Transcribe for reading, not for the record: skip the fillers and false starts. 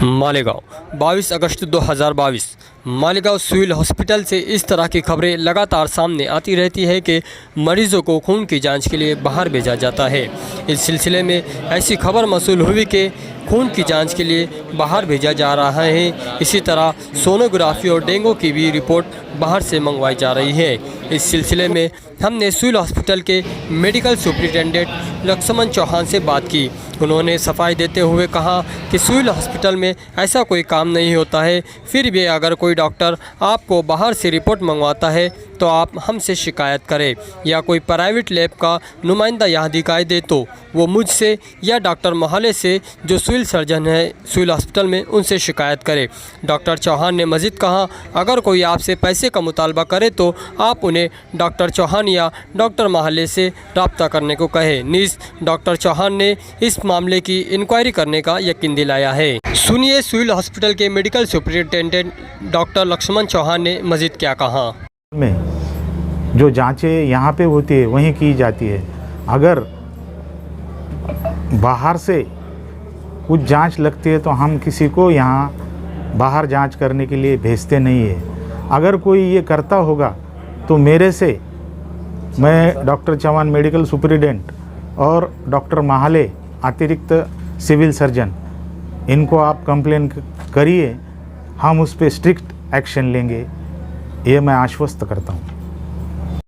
मालेगांव 22 अगस्त 2022। Malegaon civil hospital से इस तरह की खबरें लगातार सामने आती रहती है कि मरीजों को खून की जांच के लिए बाहर भेजा जाता है। इस सिलसिले में ऐसी खबर मौसूल हुई कि खून की जांच के लिए बाहर भेजा जा रहा है। इसी तरह सोनोग्राफी और डेंगू की भी रिपोर्ट बाहर से मंगवाई जा रही है। इस सिलसिले में हमने सिविल हॉस्पिटल के मेडिकल सुपरिटेंडेंट लक्ष्मण चौहान से बात की। उन्होंने सफाई देते हुए कहा कि सिविल हॉस्पिटल में ऐसा कोई काम नहीं होता है, फिर भी अगर कोई डॉक्टर आपको बाहर से रिपोर्ट मंगवाता है तो आप हमसे शिकायत करें, या कोई प्राइवेट लैब का नुमाइंदा यहाँ दिखाई दे तो वो मुझसे या डॉक्टर मोहल्ले से जो सिविल सर्जन है सिविल हॉस्पिटल में उनसे शिकायत करें। डॉक्टर चौहान ने मज़ीद कहा, अगर कोई आपसे पैसे का मुतालबा करे तो आप उन्हें डॉक्टर चौहान या डॉक्टर मोहल्ले से रब्ता करने को कहे। नीज़ डॉक्टर चौहान ने इस मामले की इंक्वायरी करने का यकीन दिलाया है। सुनिए सिविल हॉस्पिटल के medical superintendent doctor Laxman Chauhan ने मज़ीद क्या कहा। में जो जांचें यहाँ पे होती है वहीं की जाती है। अगर बाहर से कुछ जांच लगती है तो हम किसी को यहाँ बाहर जांच करने के लिए भेजते नहीं है। अगर कोई ये करता होगा तो मेरे से, मैं डॉक्टर चौहान मेडिकल सुपरिटेंडेंट और डॉक्टर महाले अतिरिक्त सिविल सर्जन, इनको आप कंप्लेन करिए, हम उस पर स्ट्रिक्ट एक्शन लेंगे, ये मैं आश्वस्त करता हूँ।